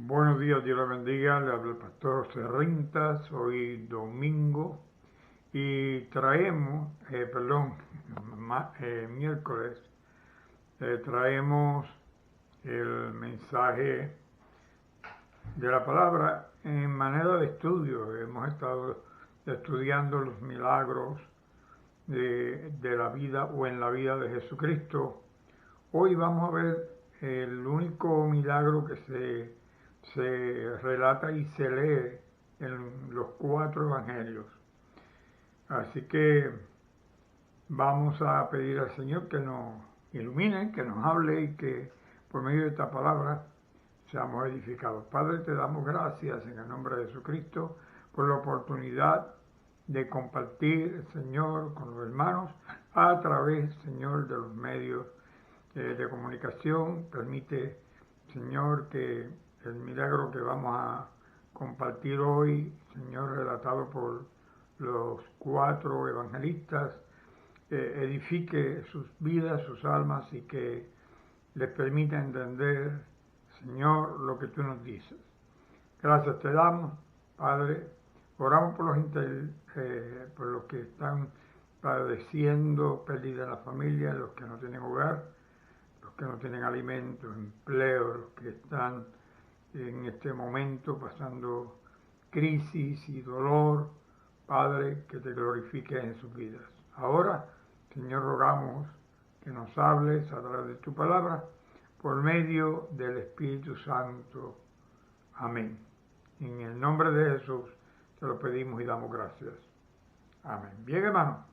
Buenos días, Dios les bendiga. Le habla el pastor José Rintas, hoy domingo, y traemos, miércoles, traemos el mensaje de la palabra en manera de estudio. Hemos estado estudiando los milagros de la vida o en la vida de Jesucristo. Hoy vamos a ver el único milagro que se relata y se lee en los 4 evangelios. Así que vamos a pedir al Señor que nos ilumine, que nos hable y que por medio de esta palabra seamos edificados. Padre, te damos gracias en el nombre de Jesucristo por la oportunidad de compartir, Señor, con los hermanos a través, Señor, de los medios de comunicación. Permite, Señor, que el milagro que vamos a compartir hoy, Señor, relatado por los 4 evangelistas, edifique sus vidas, sus almas, y que les permita entender, Señor, lo que tú nos dices. Gracias te damos, Padre. Oramos por los que están padeciendo pérdida de la familia, los que no tienen hogar, los que no tienen alimento, empleo, los que están en este momento pasando crisis y dolor. Padre, que te glorifiques en sus vidas. Ahora, Señor, rogamos que nos hables a través de tu palabra por medio del Espíritu Santo. Amén. En el nombre de Jesús te lo pedimos y damos gracias. Amén. Bien, hermano.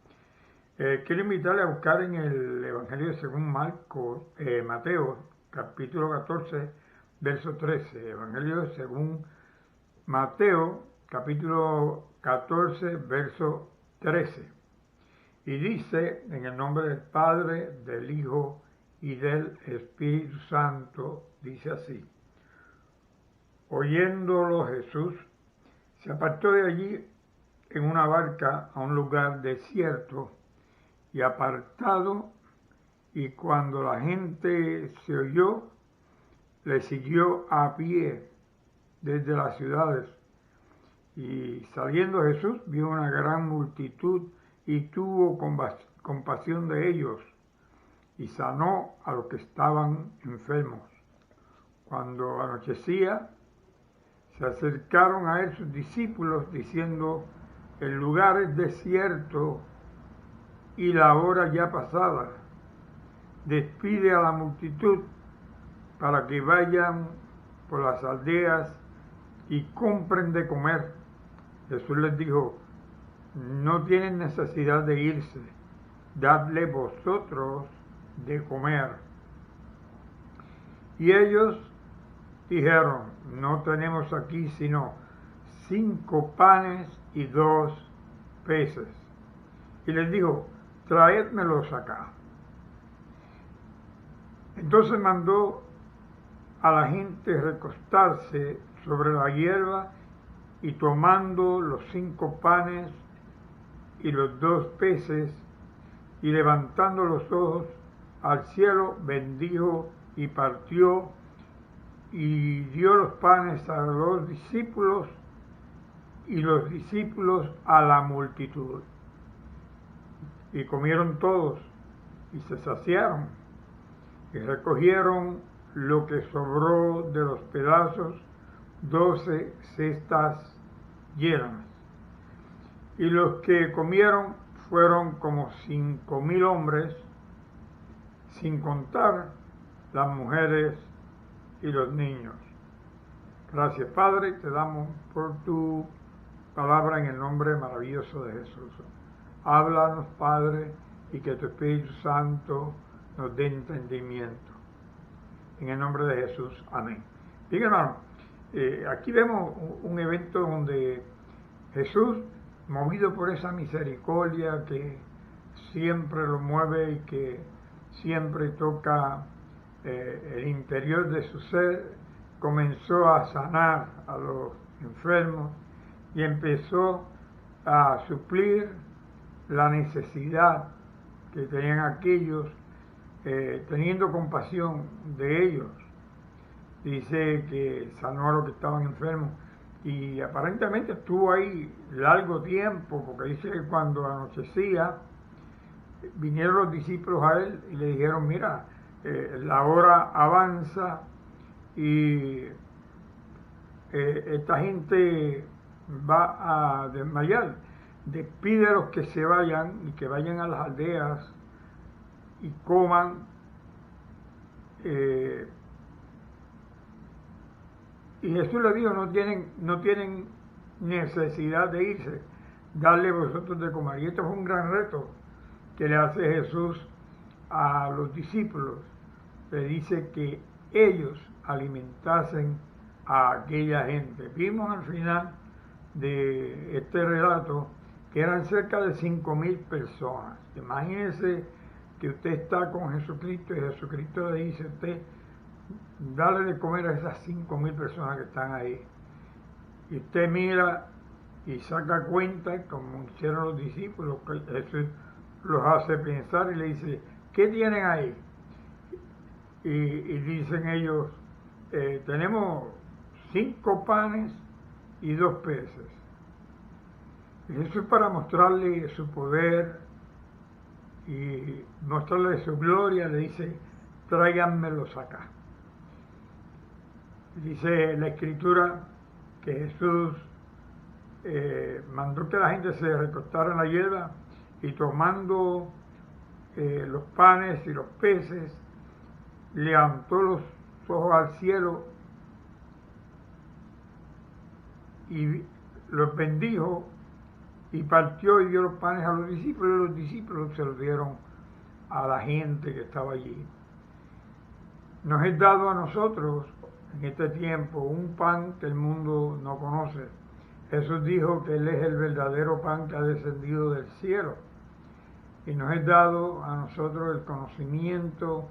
Quiero invitarle a buscar en el Evangelio según Mateo, capítulo 14, verso 13. Evangelio según Mateo, capítulo 14, verso 13. Y dice, en el nombre del Padre, del Hijo y del Espíritu Santo, dice así: oyéndolo Jesús, se apartó de allí en una barca a un lugar desierto y apartado, y cuando la gente se oyó, le siguió a pie desde las ciudades. Y saliendo Jesús vio una gran multitud y tuvo compasión de ellos, y sanó a los que estaban enfermos. Cuando anochecía, se acercaron a él sus discípulos diciendo: el lugar es desierto y la hora ya pasada. Despide a la multitud para que vayan por las aldeas y compren de comer. Jesús les dijo: no tienen necesidad de irse, dadle vosotros de comer. Y ellos dijeron: no tenemos aquí sino 5 panes y 2 peces. Y les dijo: traédmelos acá. Entonces mandó a la gente recostarse sobre la hierba, y tomando los 5 panes y los 2 peces, y levantando los ojos al cielo, bendijo y partió, y dio los panes a los discípulos, y los discípulos a la multitud. Y comieron todos, y se saciaron, y recogieron lo que sobró de los pedazos, 12 cestas llenas. Y los que comieron fueron como 5,000 hombres, sin contar las mujeres y los niños. Gracias, Padre, te damos por tu palabra en el nombre maravilloso de Jesús. Háblanos, Padre, y que tu Espíritu Santo nos dé entendimiento. En el nombre de Jesús, amén. Bien, hermano, aquí vemos un evento donde Jesús, movido por esa misericordia que siempre lo mueve y que siempre toca el interior de su ser, comenzó a sanar a los enfermos y empezó a suplir la necesidad que tenían aquellos, teniendo compasión de ellos. dice que sanó a los que estaban enfermos y aparentemente estuvo ahí largo tiempo, porque dice que cuando anochecía vinieron los discípulos a él y le dijeron, mira, la hora avanza y esta gente va a desmayar, despídelos que se vayan y que vayan a las aldeas y coman. Y Jesús le dijo, no tienen necesidad de irse, darle vosotros de comer. Y esto fue un gran reto que le hace Jesús a los discípulos. Le dice que ellos alimentasen a aquella gente. Vimos al final de este relato que eran cerca de 5.000 personas. Imagínense que usted está con Jesucristo y Jesucristo le dice a usted, dale de comer a esas 5.000 personas que están ahí. Y usted mira y saca cuenta, como hicieron los discípulos, que Jesús los hace pensar y le dice, ¿qué tienen ahí? Y dicen ellos, tenemos 5 panes y 2 peces. Y Jesús, para mostrarle su poder y mostrarle su gloria, le dice, tráiganmelos acá. Dice la Escritura que Jesús mandó que la gente se recostara en la hierba y tomando los panes y los peces, levantó los ojos al cielo y los bendijo y partió y dio los panes a los discípulos y los discípulos se los dieron a la gente que estaba allí. Nos es dado a nosotros en este tiempo un pan que el mundo no conoce. Jesús dijo que Él es el verdadero pan que ha descendido del cielo. Y nos es dado a nosotros el conocimiento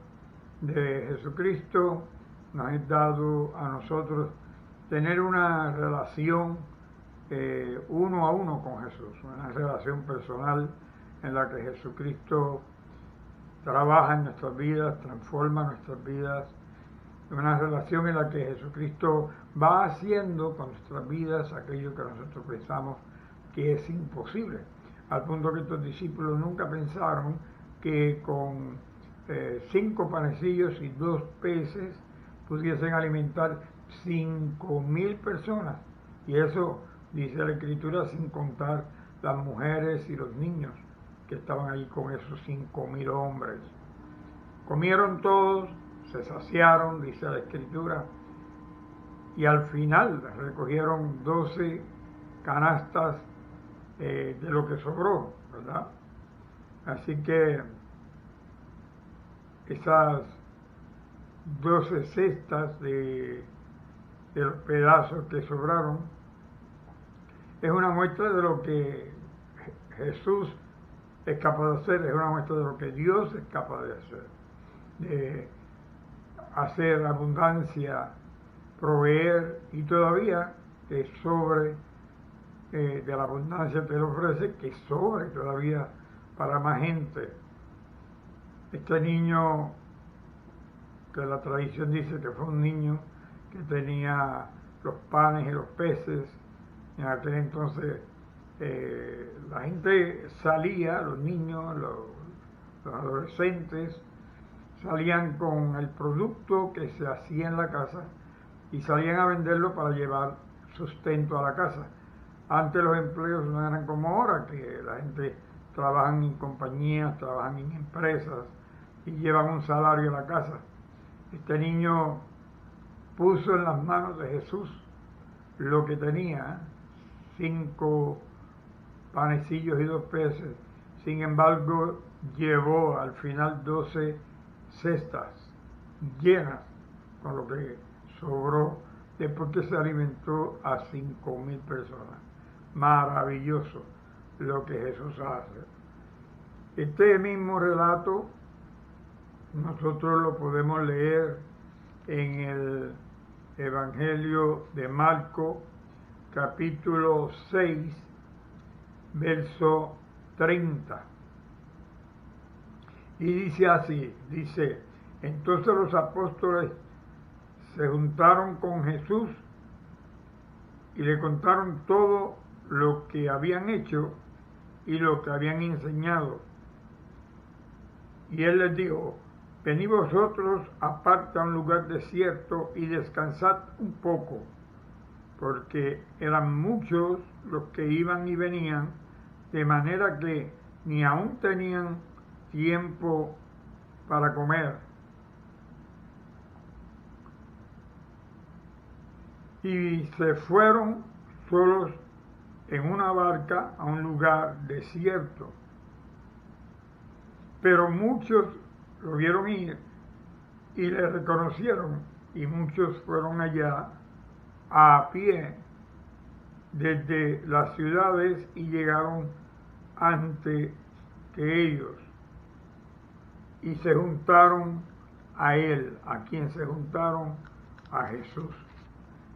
de Jesucristo, nos es dado a nosotros tener una relación uno a uno con Jesús, una relación personal en la que Jesucristo trabaja en nuestras vidas, transforma nuestras vidas, una relación en la que Jesucristo va haciendo con nuestras vidas aquello que nosotros pensamos que es imposible, al punto que estos discípulos nunca pensaron que con 5 panecillos y 2 peces pudiesen alimentar 5.000 personas, y eso dice la Escritura sin contar las mujeres y los niños que estaban allí con esos 5.000 hombres. Comieron todos, se saciaron, dice la Escritura, y al final recogieron 12 canastas de lo que sobró, ¿verdad? Así que esas 12 cestas de los pedazos que sobraron es una muestra de lo que Jesús es capaz de hacer, es una muestra de lo que Dios es capaz de hacer, de hacer abundancia, proveer, y todavía que sobre de la abundancia que Él ofrece, que sobre todavía para más gente. Este niño, que la tradición dice que fue un niño que tenía los panes y los peces, en aquel entonces la gente salía, los niños, los adolescentes, salían con el producto que se hacía en la casa y salían a venderlo para llevar sustento a la casa. Antes los empleos no eran como ahora, que la gente trabaja en compañías, trabajan en empresas y llevan un salario a la casa. Este niño puso en las manos de Jesús lo que tenía, 5 panecillos y 2 peces. Sin embargo, llevó al final 12 cestas llenas con lo que sobró después que se alimentó a 5.000 personas. Maravilloso lo que Jesús hace. Este mismo relato nosotros lo podemos leer en el Evangelio de Marco, capítulo 6, verso 30. Y dice así, dice, entonces los apóstoles se juntaron con Jesús y le contaron todo lo que habían hecho y lo que habían enseñado. Y él les dijo: venid vosotros aparte a un lugar desierto y descansad un poco, porque eran muchos los que iban y venían, de manera que ni aún tenían tiempo para comer. Y se fueron solos en una barca a un lugar desierto. Pero muchos lo vieron ir y le reconocieron, y muchos fueron allá a pie desde las ciudades y llegaron antes que ellos y se juntaron a él. ¿A quién se juntaron? A Jesús.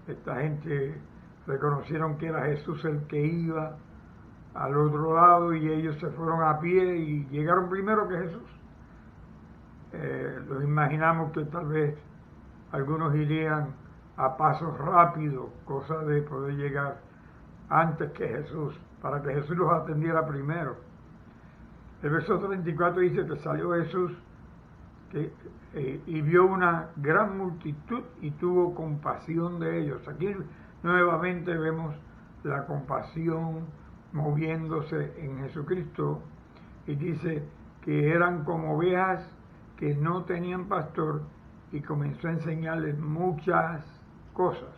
Esta gente reconocieron que era Jesús el que iba al otro lado y ellos se fueron a pie y llegaron primero que Jesús. Los imaginamos que tal vez algunos irían a pasos rápidos, cosa de poder llegar antes que Jesús, para que Jesús los atendiera primero. El verso 34 dice que salió Jesús y vio una gran multitud y tuvo compasión de ellos. Aquí nuevamente vemos la compasión moviéndose en Jesucristo, y dice que eran como ovejas que no tenían pastor, y comenzó a enseñarles muchas cosas.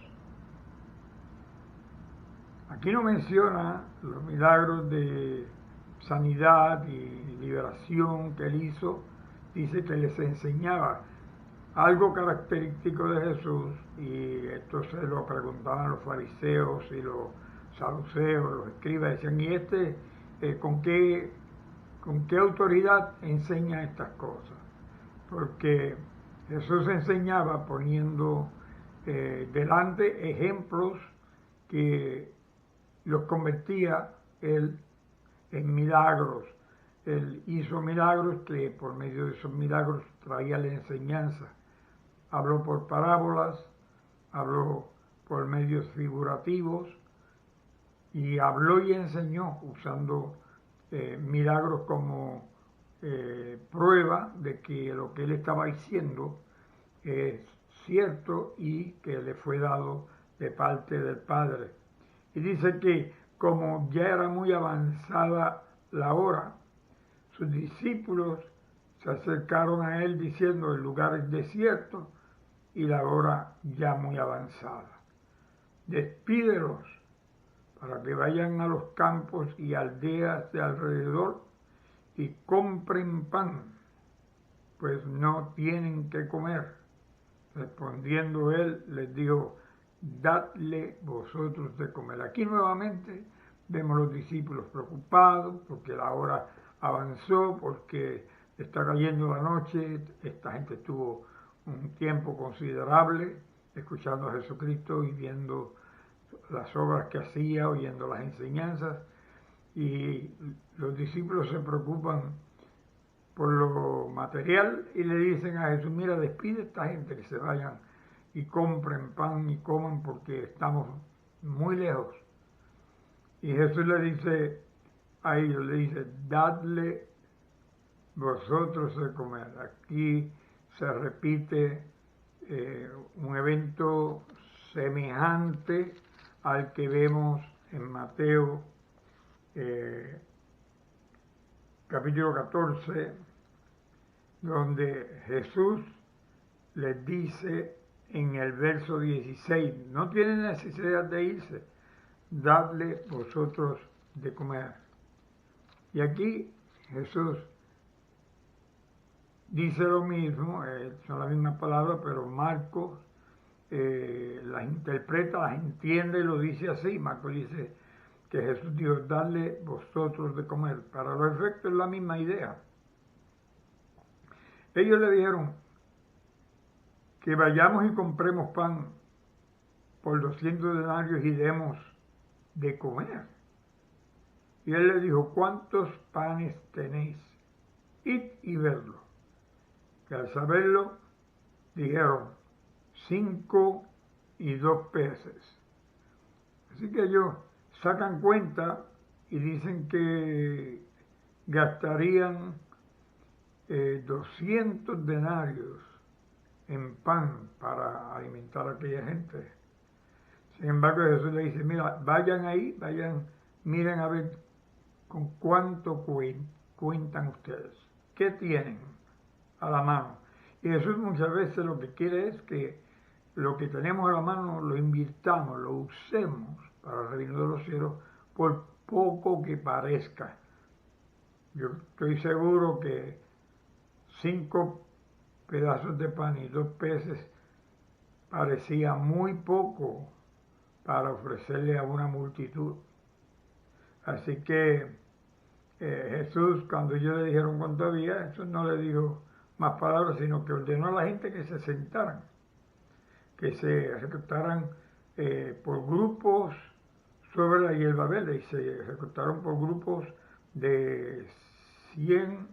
Aquí no menciona los milagros de sanidad y liberación que él hizo, dice que les enseñaba algo característico de Jesús, y esto se lo preguntaban los fariseos y los saduceos, los escribas, decían: ¿y con qué autoridad enseña estas cosas? Porque Jesús enseñaba poniendo delante ejemplos que los convertía él en milagros. Él hizo milagros que por medio de esos milagros traía la enseñanza. Habló por parábolas, habló por medios figurativos, y habló y enseñó usando milagros como prueba de que lo que él estaba diciendo es cierto y que le fue dado de parte del Padre. Y dice que como ya era muy avanzada la hora, sus discípulos se acercaron a él diciendo: el lugar es desierto y la hora ya muy avanzada. Despídelos para que vayan a los campos y aldeas de alrededor y compren pan, pues no tienen que comer. Respondiendo él, les dijo: dadle vosotros de comer. Aquí nuevamente vemos los discípulos preocupados porque la hora avanzó, porque está cayendo la noche. Esta gente estuvo un tiempo considerable escuchando a Jesucristo y viendo las obras que hacía, oyendo las enseñanzas, y los discípulos se preocupan por lo material y le dicen a Jesús: mira, despide a esta gente que se vayan y compren pan y coman porque estamos muy lejos. Y Jesús le dice a ellos, le dice: dadle vosotros de comer. Aquí se repite un evento semejante al que vemos en Mateo capítulo 14, donde Jesús les dice en el verso 16: no tienen necesidad de irse, dadle vosotros de comer. Y aquí Jesús dice lo mismo, son las mismas palabras, pero Marcos las interpreta, las entiende y lo dice así. Marcos dice que Jesús dijo: dadle vosotros de comer. Para los efectos es la misma idea. Ellos le dijeron que vayamos y compremos pan por 200 denarios y demos de comer. Y él le dijo: ¿cuántos panes tenéis? Id y vedlo. Que al saberlo dijeron: 5 y 2 peces. Así que ellos sacan cuenta y dicen que gastarían 200 denarios en pan para alimentar a aquella gente. Sin embargo, Jesús le dice, mira, vayan ahí, miren a ver con cuánto cuentan ustedes, qué tienen a la mano. Y Jesús muchas veces lo que quiere es que lo que tenemos a la mano lo invirtamos, lo usemos para el reino de los cielos, por poco que parezca. Yo estoy seguro que 5 pedazos de pan y 2 peces parecía muy poco para ofrecerle a una multitud. Así que Jesús, cuando ellos le dijeron cuánto había, Jesús no le dijo más palabras, sino que ordenó a la gente que se sentaran, que se recostaran por grupos sobre la hierba verde, y se recostaron por grupos de 100,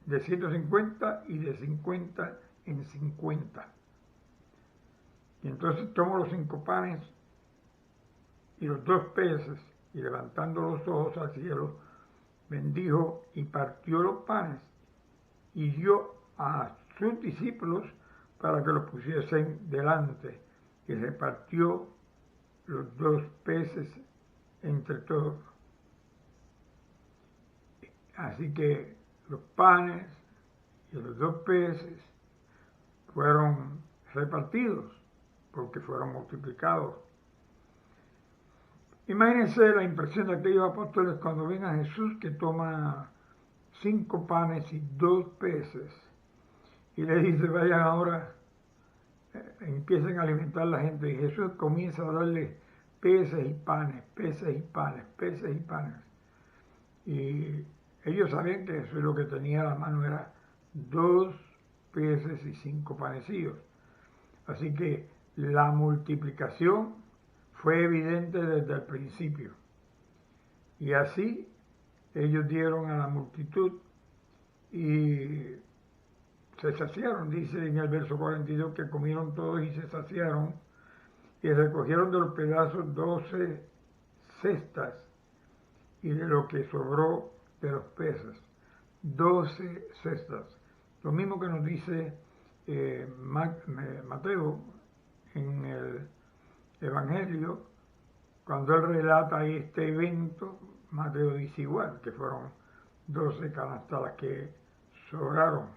de 150 y de 50 en 50. Y entonces tomó los 5 panes y los 2 peces, y levantando los ojos al cielo, bendijo y partió los panes y dio a sus discípulos para que los pusiesen delante, y repartió los 2 peces entre todos. Así que los panes y los 2 peces fueron repartidos porque fueron multiplicados. Imagínense la impresión de aquellos apóstoles cuando ven a Jesús que toma 5 panes y 2 peces y le dice, vayan ahora, empiecen a alimentar a la gente. Y Jesús comienza a darle peces y panes, peces y panes, peces y panes. Y ellos sabían que Jesús lo que tenía a la mano era 2 peces y 5 panecillos. Así que la multiplicación fue evidente desde el principio. Y así ellos dieron a la multitud y se saciaron. Dice en el verso 42 que comieron todos y se saciaron, y recogieron de los pedazos 12 cestas, y de lo que sobró de los peces, 12 cestas. Lo mismo que nos dice Mateo en el Evangelio, cuando él relata este evento. Mateo dice igual, que fueron 12 canastas las que sobraron.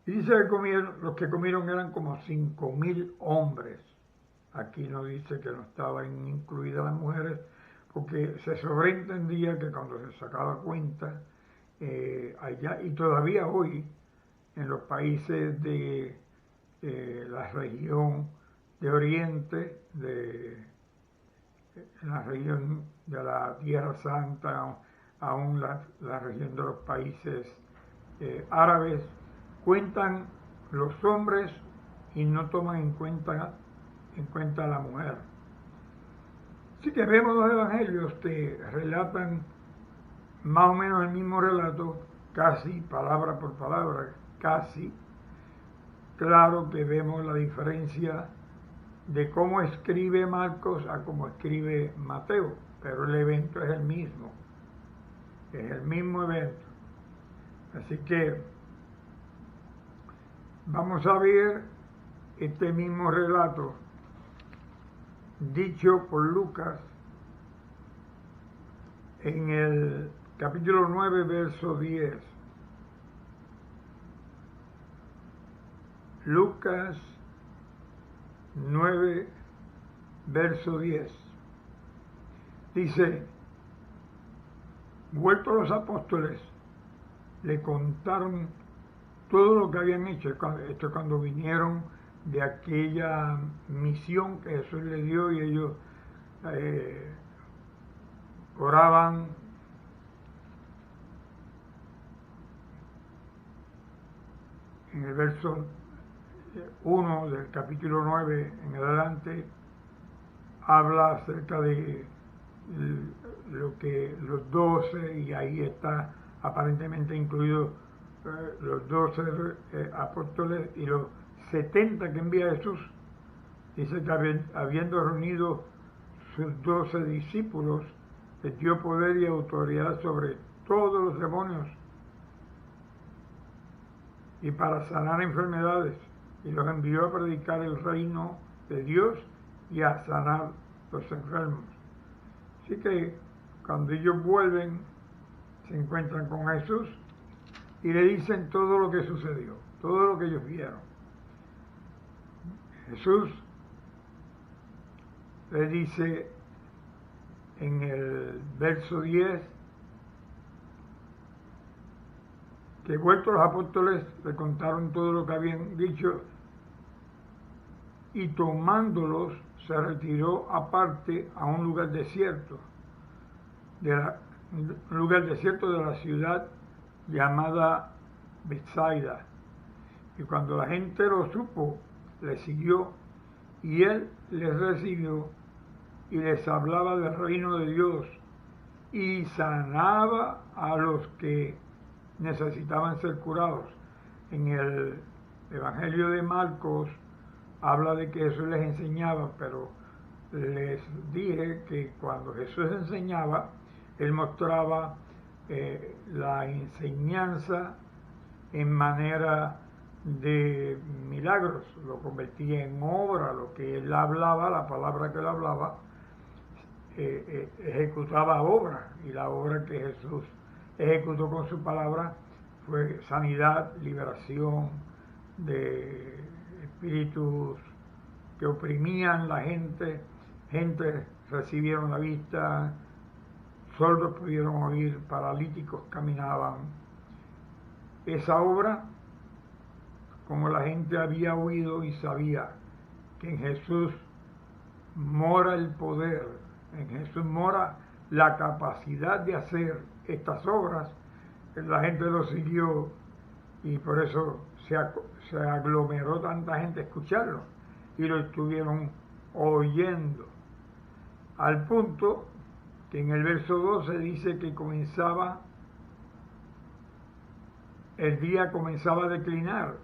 Y dice que los que comieron eran como 5.000 hombres. Aquí no dice que no estaban incluidas las mujeres, porque se sobreentendía que cuando se sacaba cuenta, allá, y todavía hoy, en los países de la región de Oriente, en la región de la Tierra Santa, aún la región de los países árabes, cuentan los hombres y no toman en cuenta a la mujer. Así que vemos los evangelios que relatan más o menos el mismo relato, casi palabra por palabra, casi. Claro que vemos la diferencia de cómo escribe Marcos a cómo escribe Mateo, pero el evento es el mismo evento. Así que vamos a ver este mismo relato dicho por Lucas en el capítulo 9, verso 10. Lucas 9, verso 10. Dice, vueltos los apóstoles, le contaron todo lo que habían hecho. Esto cuando vinieron de aquella misión que Jesús les dio, y ellos oraban en el verso 1 del capítulo 9 en adelante, habla acerca de lo que los 12, y ahí está aparentemente incluidos los 12 apóstoles y los 70 que envía Jesús, dice que habiendo reunido sus 12 discípulos, les dio poder y autoridad sobre todos los demonios y para sanar enfermedades, y los envió a predicar el reino de Dios y a sanar los enfermos. Así que cuando ellos vuelven, se encuentran con Jesús y le dicen todo lo que sucedió, todo lo que ellos vieron. Jesús le dice en el verso 10 que vueltos los apóstoles le contaron todo lo que habían dicho y tomándolos se retiró aparte a un lugar desierto, un lugar desierto de la ciudad llamada Betsaida. Y cuando la gente lo supo, le siguió y él les recibió y les hablaba del reino de Dios y sanaba a los que necesitaban ser curados. En el Evangelio de Marcos habla de que Jesús les enseñaba, pero les dije que cuando Jesús enseñaba, él mostraba la enseñanza en manera de milagros, lo convertía en obra, lo que él hablaba, la palabra que él hablaba, ejecutaba obra, y la obra que Jesús ejecutó con su palabra fue sanidad, liberación de espíritus que oprimían la gente recibieron la vista, sordos pudieron oír, paralíticos caminaban. Esa obra, como la gente había oído y sabía que en Jesús mora el poder, en Jesús mora la capacidad de hacer estas obras, la gente lo siguió y por eso se aglomeró tanta gente a escucharlo y lo estuvieron oyendo, al punto que en el verso 12 dice que el día comenzaba a declinar,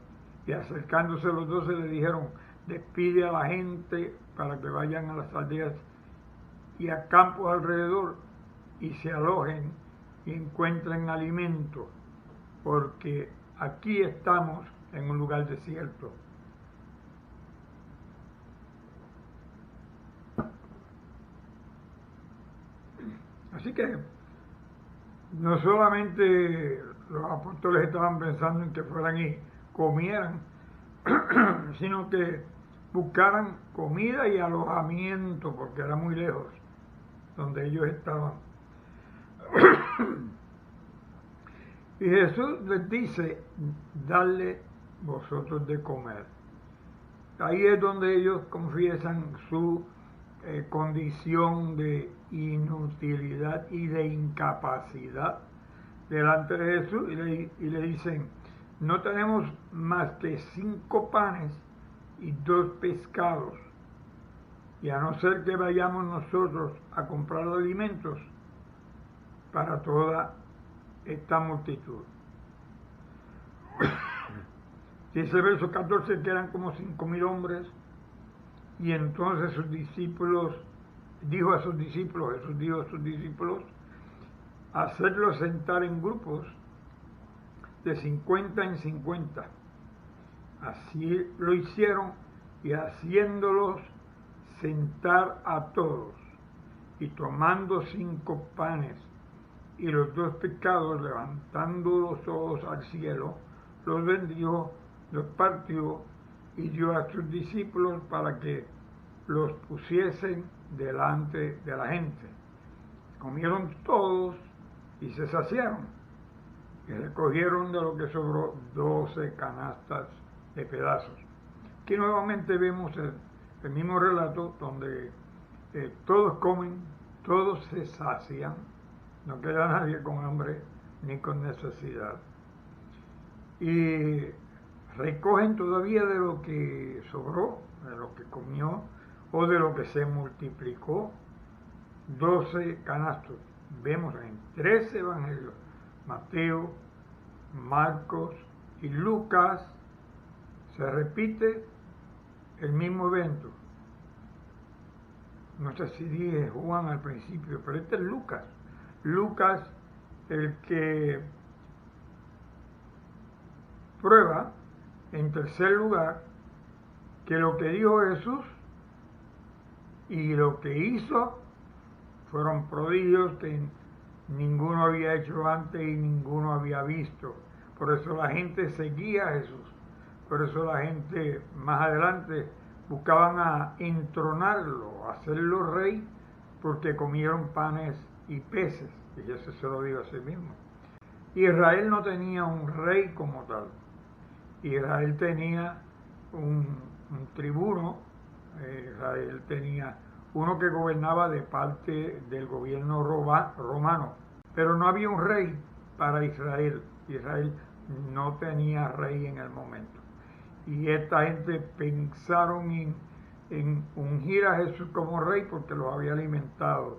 y acercándose los 12 le dijeron: despide a la gente para que vayan a las aldeas y a campos alrededor y se alojen y encuentren alimento, porque aquí estamos en un lugar desierto. Así que no solamente los apóstoles estaban pensando en que fueran y comieran, sino que buscaran comida y alojamiento, porque era muy lejos donde ellos estaban. Y Jesús les dice: dadle vosotros de comer. Ahí es donde ellos confiesan su condición de inutilidad y de incapacidad delante de Jesús, y le dicen: no tenemos más que 5 panes y 2 pescados, y a no ser que vayamos nosotros a comprar alimentos para toda esta multitud. Dice el verso 14 que eran como 5,000 hombres, y entonces sus discípulos, Jesús dijo a sus discípulos, hacerlos sentar en grupos de 50 en 50. Así lo hicieron, y haciéndolos sentar a todos, y tomando 5 panes y los 2 pescados, levantando los ojos al cielo, los bendijo, los partió y dio a sus discípulos para que los pusiesen delante de la gente. Comieron todos y se saciaron, y recogieron de lo que sobró 12 canastas de pedazos. Aquí nuevamente vemos el mismo relato donde todos comen, todos se sacian, no queda nadie con hambre ni con necesidad. Y recogen todavía de lo que sobró, de lo que comió o de lo que se multiplicó, 12 canastos. Vemos en 3 evangelios, Mateo, Marcos y Lucas, se repite el mismo evento. No sé si dije Juan al principio, pero este es Lucas. Lucas, el que prueba, en tercer lugar, que lo que dijo Jesús y lo que hizo fueron prodigios que ninguno había hecho antes y ninguno había visto. Por eso la gente seguía a Jesús. Por eso la gente más adelante buscaban a entronarlo, a hacerlo rey, porque comieron panes y peces. Y Jesús se lo dijo a sí mismo. Israel no tenía un rey como tal. Israel tenía un tribuno. Israel tenía uno que gobernaba de parte del gobierno romano. Pero no había un rey para Israel. Israel no tenía rey en el momento. Y esta gente pensaron en ungir a Jesús como rey porque los había alimentado.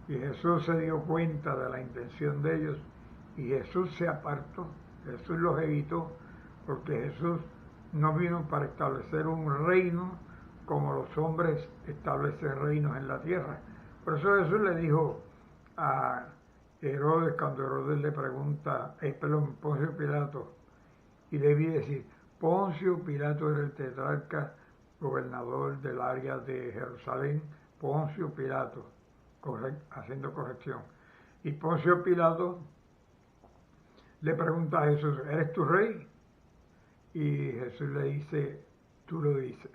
Y Jesús se dio cuenta de la intención de ellos y Jesús se apartó. Jesús los evitó porque Jesús no vino para establecer un reino como los hombres establecen reinos en la tierra. Por eso Jesús le dijo a Herodes, cuando Herodes le pregunta, Poncio Pilato, y debí decir, Poncio Pilato era el tetrarca, gobernador del área de Jerusalén, Poncio Pilato, haciendo corrección. Y Poncio Pilato le pregunta a Jesús, ¿eres tu rey? Y Jesús le dice, tú lo dices.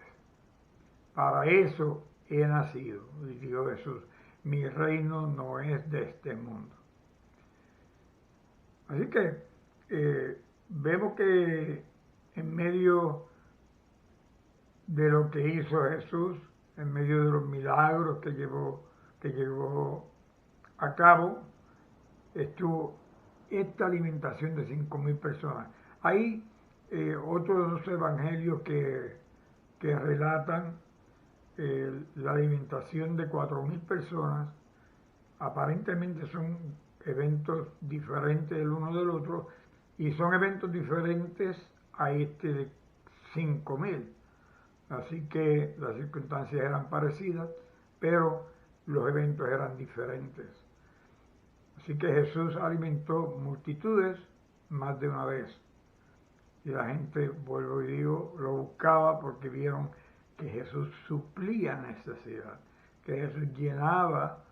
Para eso he nacido. Y dijo Jesús, mi reino no es de este mundo. Así que vemos que en medio de lo que hizo Jesús, en medio de los milagros que llevó a cabo, estuvo esta alimentación de 5.000 personas. Hay otros evangelios que relatan la alimentación de 4.000 personas. Aparentemente son eventos diferentes el uno del otro y son eventos diferentes a este de 5.000. Así que las circunstancias eran parecidas, pero los eventos eran diferentes. Así que Jesús alimentó multitudes más de una vez. Y la gente, vuelvo y digo, lo buscaba porque vieron que Jesús suplía necesidad, que Jesús llenaba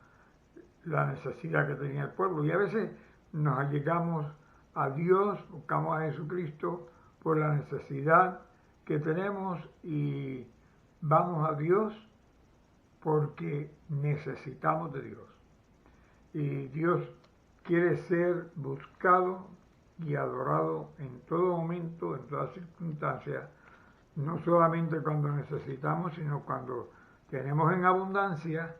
la necesidad que tenía el pueblo. Y a veces nos allegamos a Dios, buscamos a Jesucristo por la necesidad que tenemos y vamos a Dios porque necesitamos de Dios. Y Dios quiere ser buscado y adorado en todo momento, en todas circunstancias, no solamente cuando necesitamos, sino cuando tenemos en abundancia,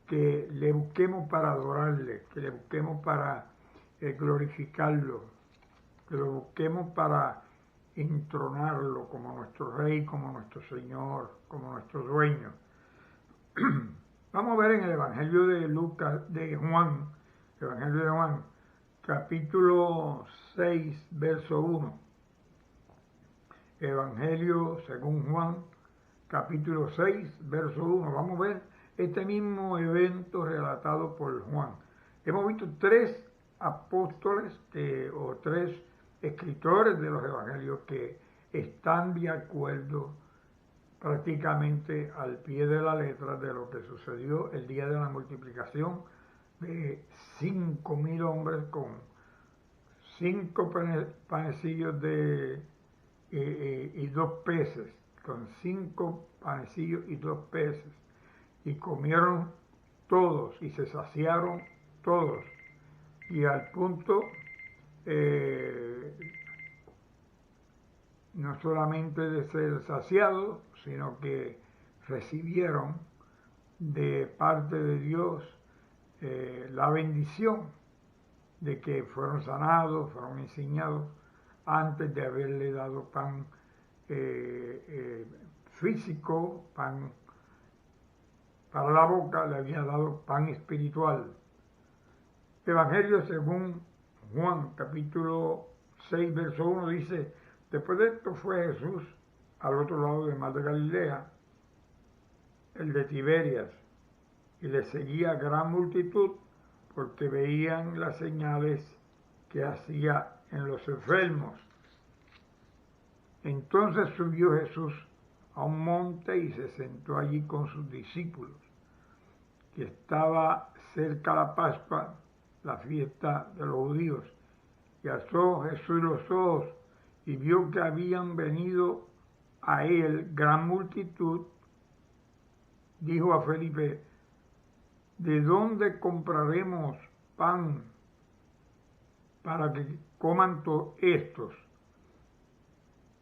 que le busquemos para adorarle, que le busquemos para glorificarlo, que lo busquemos para entronarlo como nuestro Rey, como nuestro Señor, como nuestro Dueño. Vamos a ver en el Evangelio de Juan, Evangelio de Juan, capítulo 6, verso 1. Evangelio según Juan, capítulo 6, verso 1. Vamos a ver este mismo evento relatado por Juan. Hemos visto tres apóstoles o tres escritores de los evangelios que están de acuerdo prácticamente al pie de la letra de lo que sucedió el día de la multiplicación de 5.000 hombres con 5 panecillos y 2 peces, con 5 panecillos y 2 peces, y comieron todos y se saciaron todos, y al punto no solamente de ser saciados, sino que recibieron de parte de Dios la bendición de que fueron sanados, fueron enseñados antes de haberle dado pan físico, pan para la boca, le había dado pan espiritual. Evangelio según Juan, capítulo 6, verso 1, dice, Después de esto fue Jesús al otro lado del mar de Galilea, el de Tiberias, y le seguía gran multitud porque veían las señales que hacía en los enfermos. Entonces subió Jesús a un monte y se sentó allí con sus discípulos, que estaba cerca la Pascua, la fiesta de los judíos. Y alzó Jesús los ojos y vio que habían venido a él gran multitud. Dijo a Felipe: ¿de dónde compraremos pan para que coman todos estos?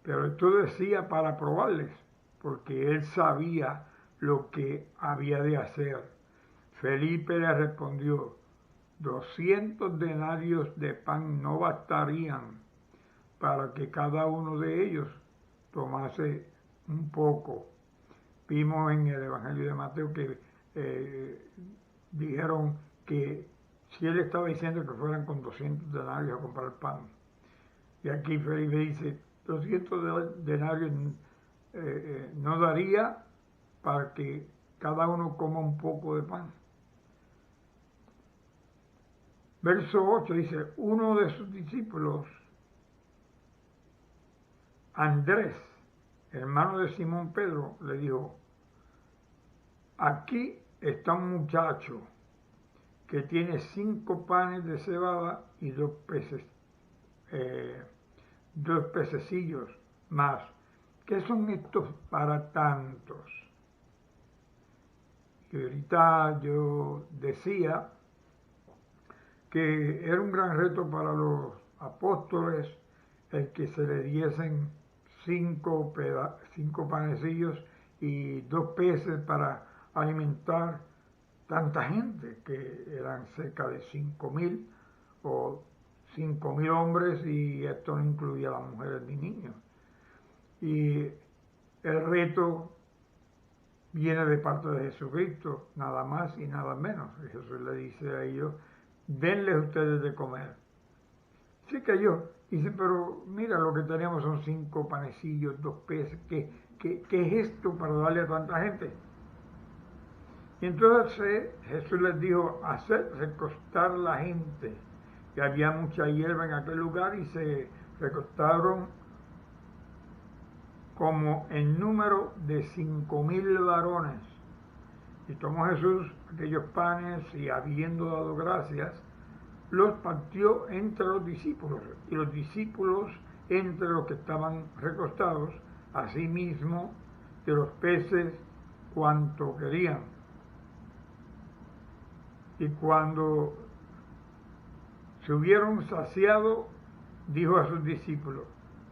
Pero esto decía para probarles, porque él sabía lo que había de hacer. Felipe le respondió: 200 denarios de pan no bastarían para que cada uno de ellos tomase un poco. Vimos en el Evangelio de Mateo que dijeron que si él estaba diciendo que fueran con 200 denarios a comprar pan. Y aquí Felipe dice: 200 denarios no daría para que cada uno coma un poco de pan. Verso 8 dice: uno de sus discípulos, Andrés, hermano de Simón Pedro, le dijo: aquí está un muchacho que tiene 5 panes de cebada y 2 pececillos más. ¿Qué son estos para tantos? Y ahorita yo decía que era un gran reto para los apóstoles el que se le diesen 5 panecillos y 2 peces para alimentar tanta gente, que eran cerca de 5.000 o 5.000 hombres, y esto no incluía a las mujeres ni niños. Y el reto viene de parte de Jesucristo, nada más y nada menos. Y Jesús le dice a ellos: denles ustedes de comer. Así que ellos dicen: pero mira, lo que tenemos son 5 panecillos, 2 peces, ¿qué es esto para darle a tanta gente? Y entonces Jesús les dijo: hacer recostar la gente. Y había mucha hierba en aquel lugar y se recostaron como en número de 5.000 varones. Y tomó Jesús aquellos panes y, habiendo dado gracias, los partió entre los discípulos, y los discípulos entre los que estaban recostados, asimismo de los peces cuanto querían. Y cuando se hubieron saciado, dijo a sus discípulos: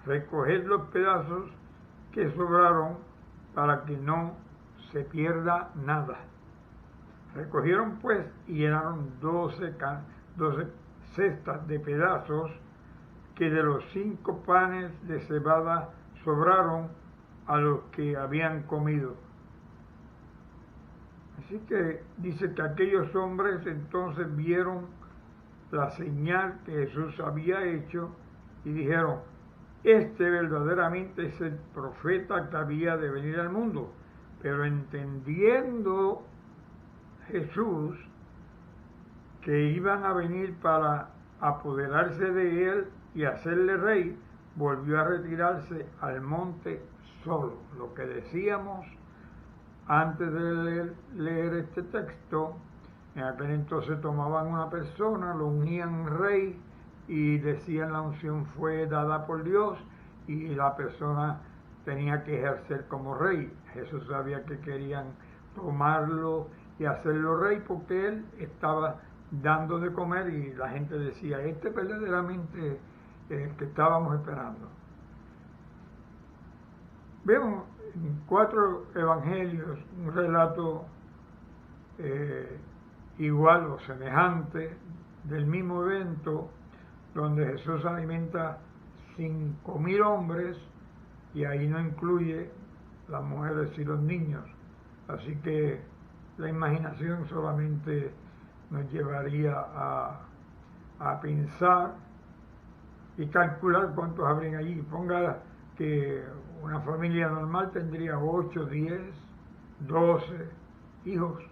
recoged los pedazos que sobraron para que no se pierda nada. Recogieron pues y llenaron 12 cestas de pedazos que de los 5 panes de cebada sobraron a los que habían comido. Así que dice que aquellos hombres entonces vieron la señal que Jesús había hecho y dijeron: este verdaderamente es el profeta que había de venir al mundo. Pero entendiendo Jesús que iban a venir para apoderarse de él y hacerle rey, volvió a retirarse al monte solo. Lo que decíamos antes de leer este texto: en aquel entonces tomaban una persona, lo unían rey y decían la unción fue dada por Dios y la persona tenía que ejercer como rey. Jesús sabía que querían tomarlo y hacerlo rey porque él estaba dando de comer, y la gente decía: este es verdaderamente el que estábamos esperando. Vemos en 4 evangelios un relato igual o semejante del mismo evento, donde Jesús alimenta 5.000 hombres, y ahí no incluye las mujeres y los niños. Así que la imaginación solamente nos llevaría a pensar y calcular cuántos habrían allí. Ponga que una familia normal tendría 8, 10, 12 hijos.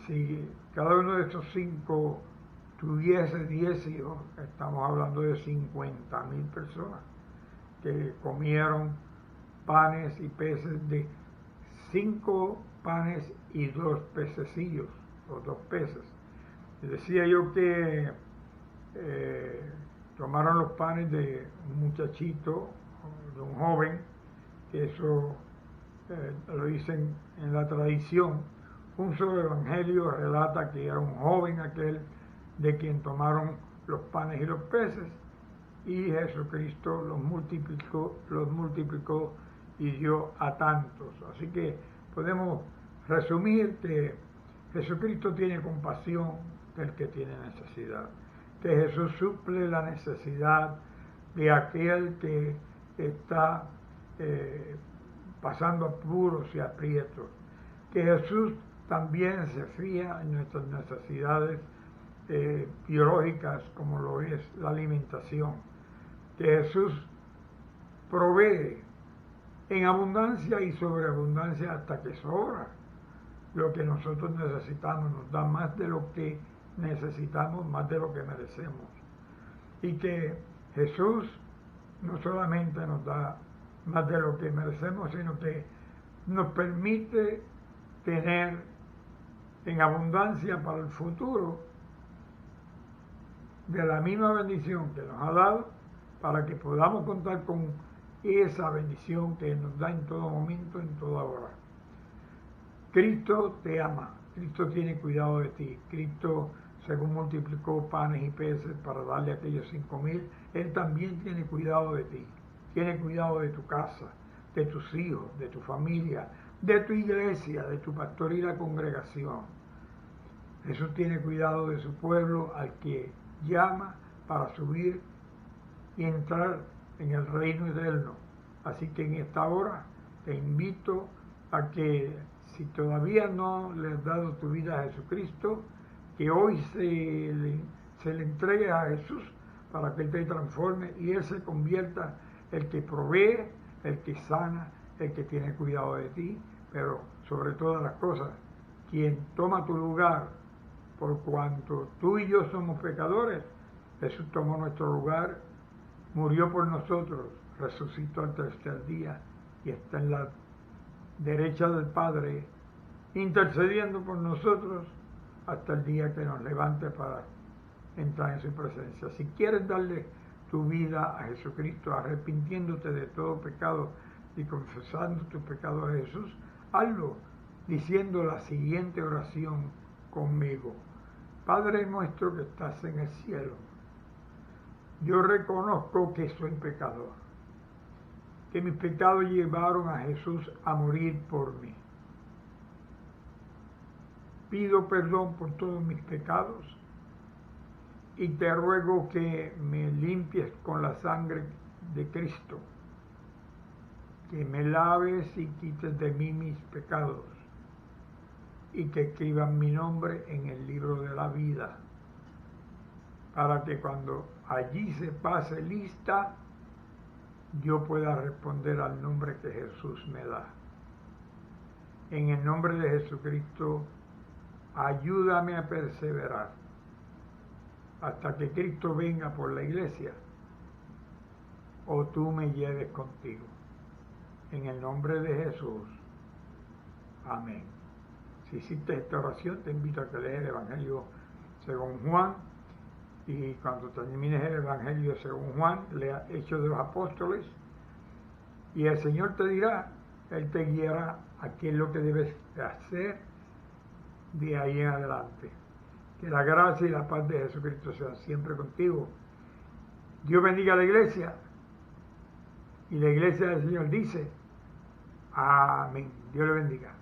Si cada uno de estos 5 tuviese 10 hijos, estamos hablando de 50,000 personas que comieron panes y peces de 5 panes y 2 pececillos, o 2 peces. Y decía yo que tomaron los panes de un muchachito, de un joven, que eso lo dicen en la tradición. Un solo evangelio relata que era un joven aquel de quien tomaron los panes y los peces, y Jesucristo los multiplicó y dio a tantos. Así que podemos resumir que Jesucristo tiene compasión del que tiene necesidad, que Jesús suple la necesidad de aquel que está pasando apuros y aprietos, que Jesús también se fía en nuestras necesidades biológicas, como lo es la alimentación, que Jesús provee en abundancia y sobreabundancia hasta que sobra lo que nosotros necesitamos, nos da más de lo que necesitamos, más de lo que merecemos, y que Jesús no solamente nos da más de lo que merecemos, sino que nos permite tener en abundancia para el futuro de la misma bendición que nos ha dado, para que podamos contar con esa bendición que nos da en todo momento, en toda hora. Cristo te ama, Cristo tiene cuidado de ti. Cristo, según multiplicó panes y peces para darle a aquellos 5,000, Él también tiene cuidado de ti, tiene cuidado de tu casa, de tus hijos, de tu familia, de tu iglesia, de tu pastor y la congregación. Jesús tiene cuidado de su pueblo al que llama para subir y entrar en el reino eterno. Así que en esta hora te invito a que, si todavía no le has dado tu vida a Jesucristo, que hoy se le entregue a Jesús para que Él te transforme y Él se convierta el que provee, el que sana, el que tiene cuidado de ti, pero sobre todas las cosas, quien toma tu lugar. Por cuanto tú y yo somos pecadores, Jesús tomó nuestro lugar, murió por nosotros, resucitó al tercer día y está en la derecha del Padre, intercediendo por nosotros hasta el día que nos levante para entrar en su presencia. Si quieres darle tu vida a Jesucristo, arrepintiéndote de todo pecado y confesando tus pecados a Jesús, hazlo diciendo la siguiente oración conmigo. Padre nuestro que estás en el cielo, yo reconozco que soy pecador, que mis pecados llevaron a Jesús a morir por mí. Pido perdón por todos mis pecados y te ruego que me limpies con la sangre de Cristo, que me laves y quites de mí mis pecados y que escriban mi nombre en el libro de la vida, para que cuando allí se pase lista, yo pueda responder al nombre que Jesús me da. En el nombre de Jesucristo, ayúdame a perseverar hasta que Cristo venga por la iglesia o tú me lleves contigo. En el nombre de Jesús. Amén. Si hiciste esta oración, te invito a que leas el Evangelio según Juan, y cuando termines el Evangelio según Juan, lea Hechos de los Apóstoles, y el Señor te dirá, Él te guiará a qué es lo que debes hacer de ahí en adelante. Que la gracia y la paz de Jesucristo sean siempre contigo. Dios bendiga a la iglesia, y la iglesia del Señor dice, amén. Dios le bendiga.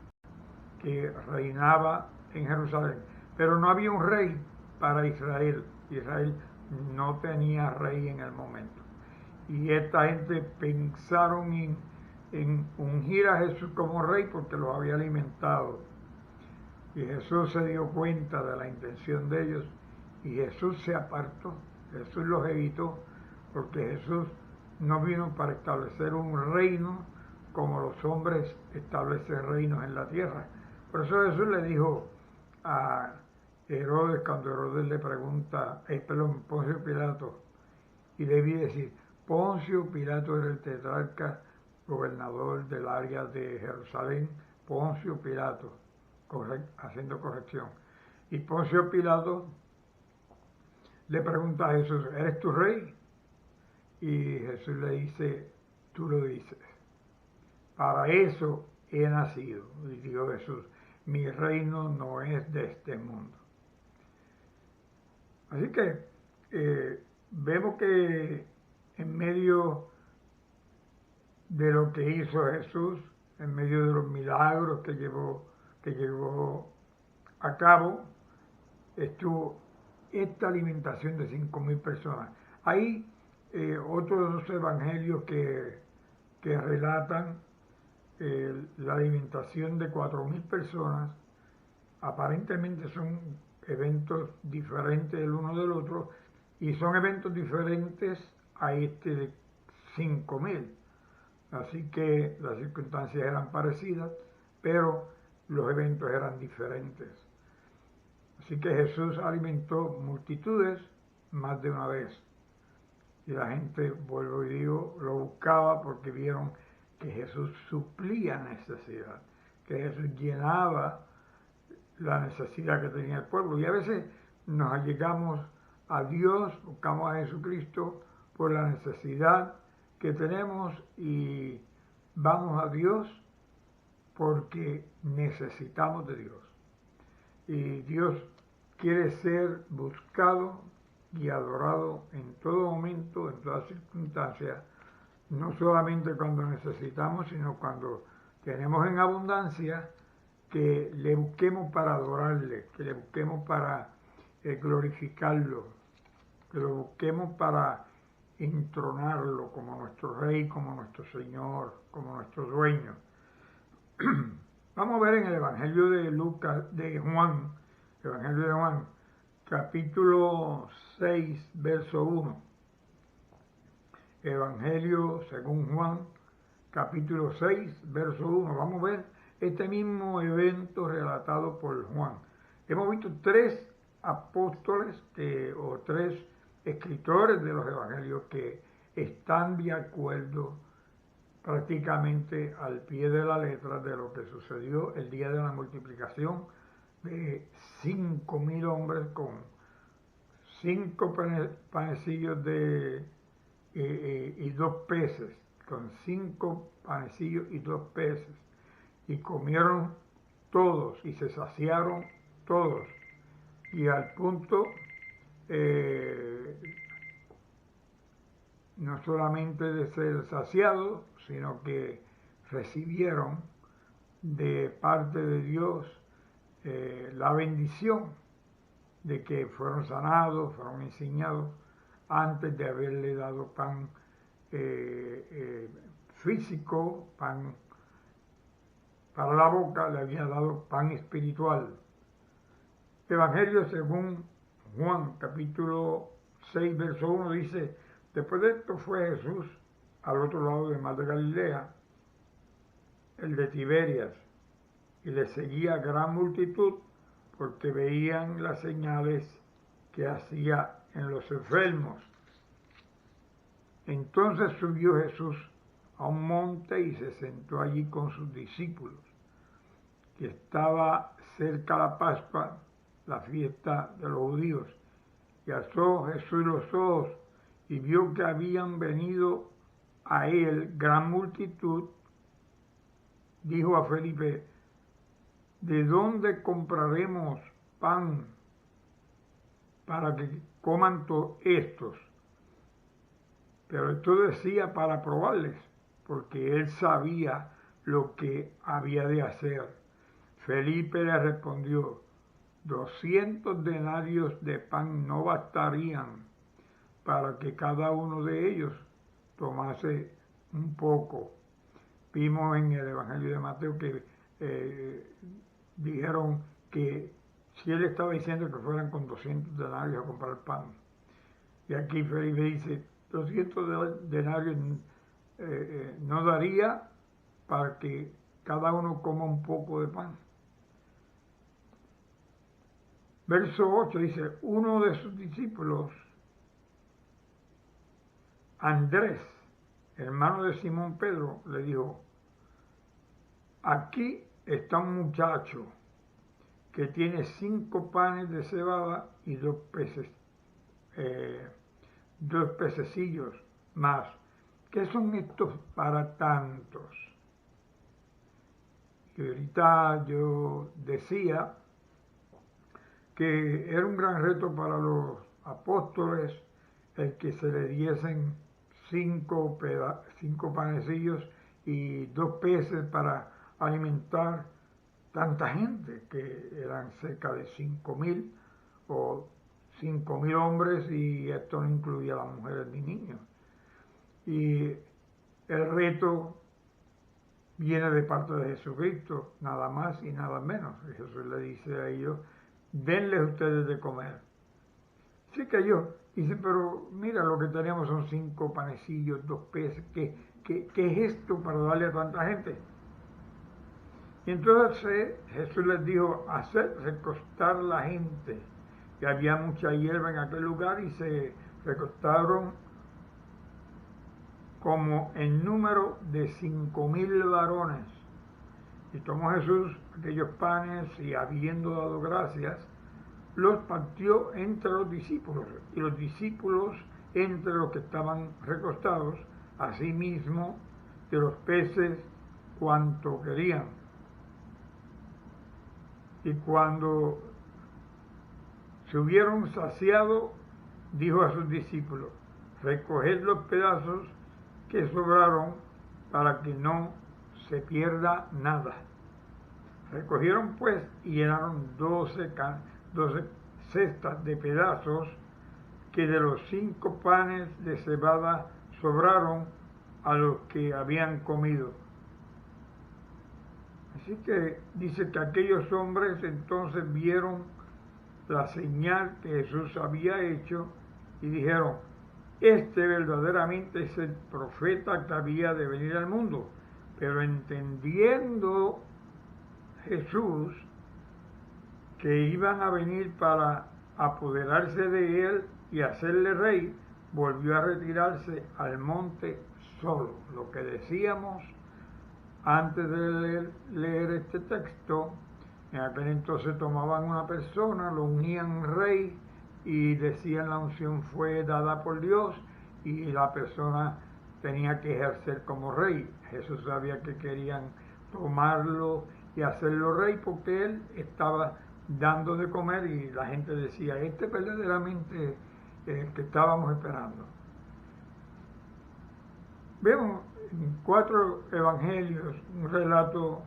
Que reinaba en Jerusalén, pero no había un rey para Israel. Israel no tenía rey en el momento, y esta gente pensaron en ungir a Jesús como rey porque los había alimentado, y Jesús se dio cuenta de la intención de ellos y Jesús se apartó, Jesús los evitó, porque Jesús no vino para establecer un reino como los hombres establecen reinos en la tierra. Por eso Jesús le dijo a Herodes, cuando Herodes le pregunta, Poncio Pilato, y debí decir, Poncio Pilato era el tetrarca, gobernador del área de Jerusalén, Poncio Pilato, haciendo corrección. Y Poncio Pilato le pregunta a Jesús, ¿eres tu rey? Y Jesús le dice, tú lo dices. Para eso he nacido. Y dijo Jesús, mi reino no es de este mundo. Así que vemos que en medio de lo que hizo Jesús, en medio de los milagros que llevó a cabo, estuvo esta alimentación de 5.000 personas. Hay otros evangelios que relatan la alimentación de 4.000 personas. Aparentemente son eventos diferentes el uno del otro y son eventos diferentes a este de 5.000. Así que las circunstancias eran parecidas, pero los eventos eran diferentes. Así que Jesús alimentó multitudes más de una vez. Y la gente, vuelvo y digo, lo buscaba porque vieron que Jesús suplía necesidad, que Jesús llenaba la necesidad que tenía el pueblo. Y a veces nos allegamos a Dios, buscamos a Jesucristo por la necesidad que tenemos y vamos a Dios porque necesitamos de Dios. Y Dios quiere ser buscado y adorado en todo momento, en todas circunstancias, no solamente cuando necesitamos, sino cuando tenemos en abundancia, que le busquemos para adorarle, que le busquemos para glorificarlo, que lo busquemos para entronarlo como nuestro Rey, como nuestro Señor, como nuestro dueño. Vamos a ver en el Evangelio de Juan, capítulo 6, verso 1. Evangelio según Juan, capítulo 6, verso 1. Vamos a ver este mismo evento relatado por Juan. Hemos visto tres apóstoles o tres escritores de los evangelios que están de acuerdo prácticamente al pie de la letra de lo que sucedió el día de la multiplicación de 5.000 hombres con 5 panecillos y 2 peces, con 5 panecillos y 2 peces, y comieron todos y se saciaron todos, y al punto no solamente de ser saciados, sino que recibieron de parte de Dios la bendición de que fueron sanados, fueron enseñados antes de haberle dado pan físico, pan para la boca, le había dado pan espiritual. Evangelio según Juan, capítulo 6, verso 1, dice, después de esto fue Jesús al otro lado del mar de Galilea, el de Tiberias, y le seguía gran multitud porque veían las señales que hacía en los enfermos. Entonces subió Jesús a un monte y se sentó allí con sus discípulos, que estaba cerca la Pascua, la fiesta de los judíos. Y alzó Jesús los ojos y vio que habían venido a él gran multitud. Dijo a Felipe, ¿de dónde compraremos pan para que coman todos estos? Pero esto decía para probarles, porque él sabía lo que había de hacer. Felipe le respondió, 200 denarios de pan no bastarían para que cada uno de ellos tomase un poco. Vimos en el Evangelio de Mateo que dijeron que si él estaba diciendo que fueran con 200 denarios a comprar pan. Y aquí Felipe dice, 200 denarios no daría para que cada uno coma un poco de pan. Verso 8 dice, uno de sus discípulos, Andrés, hermano de Simón Pedro, le dijo, aquí está un muchacho que tiene 5 panes de cebada y 2 pececillos más. ¿Qué son estos para tantos? Y ahorita yo decía que era un gran reto para los apóstoles el que se le diesen 5 panecillos y 2 peces para alimentar tanta gente, que eran cerca de 5.000 o 5.000 hombres, y esto no incluía a las mujeres ni niños. Y el reto viene de parte de Jesucristo, nada más y nada menos. Y Jesús le dice a ellos, denles ustedes de comer. Así que ellos dicen, pero mira, lo que tenemos son 5 panecillos, 2 peces, ¿qué es esto para darle a tanta gente? Y entonces Jesús les dijo, hacer recostar la gente. Y había mucha hierba en aquel lugar y se recostaron como en número de 5.000 varones. Y tomó Jesús aquellos panes y, habiendo dado gracias, los partió entre los discípulos, y los discípulos entre los que estaban recostados, asimismo de los peces cuanto querían. Y cuando se hubieron saciado, dijo a sus discípulos, recoged los pedazos que sobraron para que no se pierda nada. Recogieron pues y llenaron 12 cestas de pedazos que de los 5 panes de cebada sobraron a los que habían comido. Así que dice que aquellos hombres entonces vieron la señal que Jesús había hecho y dijeron, este verdaderamente es el profeta que había de venir al mundo. Pero entendiendo Jesús que iban a venir para apoderarse de él y hacerle rey, volvió a retirarse al monte solo. Lo que decíamos antes de leer este texto, en aquel entonces tomaban una persona, lo unían rey y decían la unción fue dada por Dios y la persona tenía que ejercer como rey. Jesús sabía que querían tomarlo y hacerlo rey porque él estaba dando de comer y la gente decía, este es verdaderamente el que estábamos esperando. Vemos en 4 evangelios un relato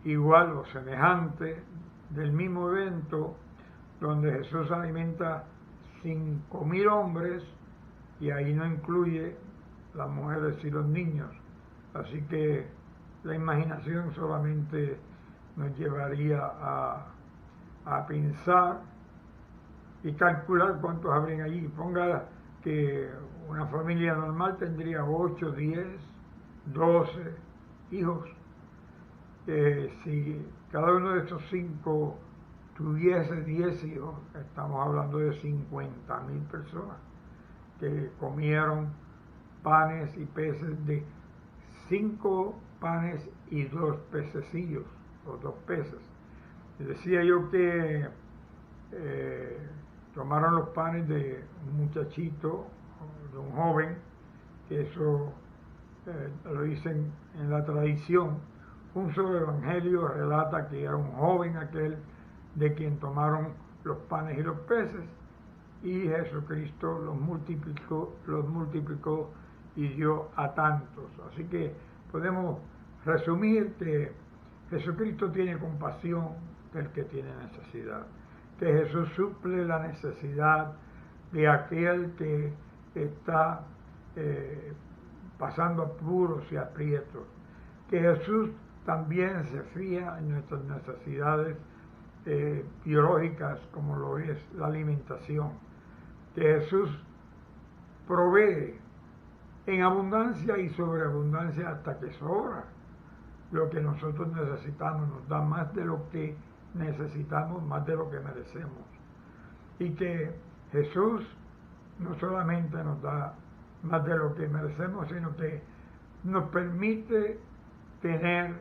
igual o semejante del mismo evento donde Jesús alimenta 5.000 hombres y ahí no incluye las mujeres y los niños. Así que la imaginación solamente nos llevaría a pensar y calcular cuántos habrían allí. Ponga que una familia normal tendría 8, 10, 12 hijos. Si cada uno de estos 5 tuviese 10 hijos, estamos hablando de 50.000 personas que comieron panes y peces de 5 panes y 2 pececillos, o 2 peces. Y decía yo que tomaron los panes de un muchachito, de un joven, que eso lo dicen en la tradición. Un solo evangelio relata que era un joven aquel de quien tomaron los panes y los peces, y Jesucristo los multiplicó y dio a tantos. Así que podemos resumir que Jesucristo tiene compasión del que tiene necesidad, que Jesús suple la necesidad de aquel que está pasando apuros y aprietos, que Jesús también se fía en nuestras necesidades biológicas como lo es la alimentación, que Jesús provee en abundancia y sobreabundancia hasta que sobra lo que nosotros necesitamos, nos da más de lo que necesitamos, más de lo que merecemos. Y que Jesús no solamente nos da más de lo que merecemos, sino que nos permite tener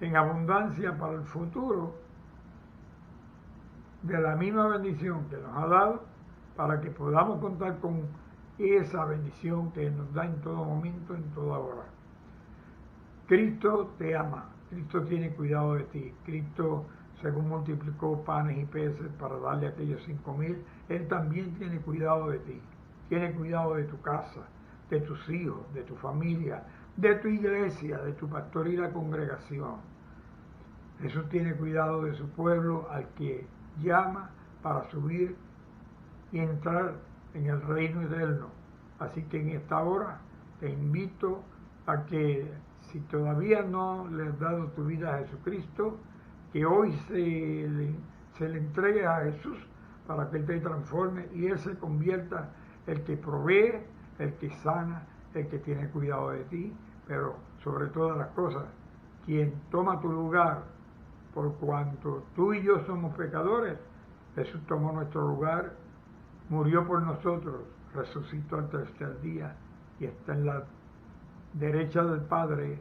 en abundancia para el futuro de la misma bendición que nos ha dado, para que podamos contar con esa bendición que nos da en todo momento, en toda hora. Cristo te ama, Cristo tiene cuidado de ti, Cristo, según multiplicó panes y peces para darle a aquellos 5,000, Él también tiene cuidado de ti, tiene cuidado de tu casa, de tus hijos, de tu familia, de tu iglesia, de tu pastor y la congregación. Jesús tiene cuidado de su pueblo al que llama para subir y entrar en el reino eterno. Así que en esta hora te invito a que, si todavía no le has dado tu vida a Jesucristo, que hoy se le entregue a Jesús para que Él te transforme y Él se convierta el que provee, el que sana, el que tiene cuidado de ti, pero sobre todas las cosas, quien toma tu lugar, por cuanto tú y yo somos pecadores. Jesús tomó nuestro lugar, murió por nosotros, resucitó al tercer día y está en la derecha del Padre,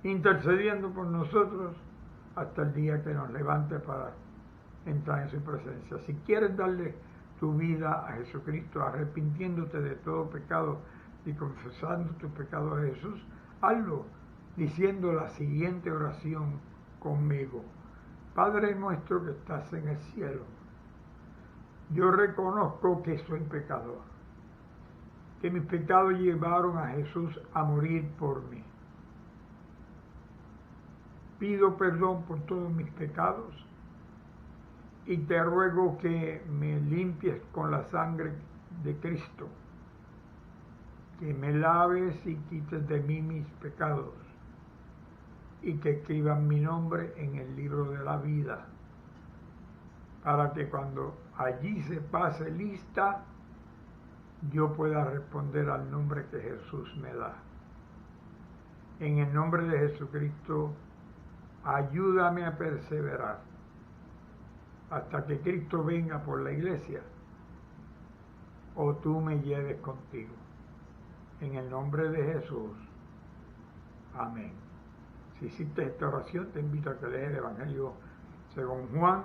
intercediendo por nosotros hasta el día que nos levante para entrar en su presencia. Si quieres darle tu vida a Jesucristo, arrepintiéndote de todo pecado y confesando tus pecados a Jesús, hazlo diciendo la siguiente oración conmigo. Padre nuestro que estás en el cielo, yo reconozco que soy pecador, que mis pecados llevaron a Jesús a morir por mí. Pido perdón por todos mis pecados y te ruego que me limpies con la sangre de Cristo, que me laves y quites de mí mis pecados y que escriban mi nombre en el libro de la vida, para que cuando allí se pase lista, yo pueda responder al nombre que Jesús me da. En el nombre de Jesucristo, ayúdame a perseverar hasta que Cristo venga por la iglesia o tú me lleves contigo. En el nombre de Jesús. Amén. Si hiciste esta oración, te invito a que leas el Evangelio según Juan,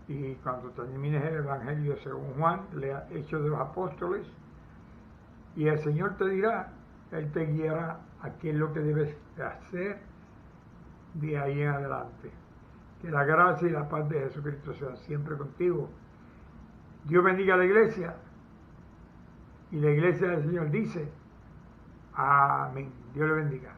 y cuando termines el Evangelio según Juan, lea Hechos de los Apóstoles, y el Señor te dirá, Él te guiará a qué es lo que debes hacer de ahí en adelante. Que la gracia y la paz de Jesucristo sean siempre contigo. Dios bendiga a la iglesia, y la iglesia del Señor dice, amén. Dios le bendiga.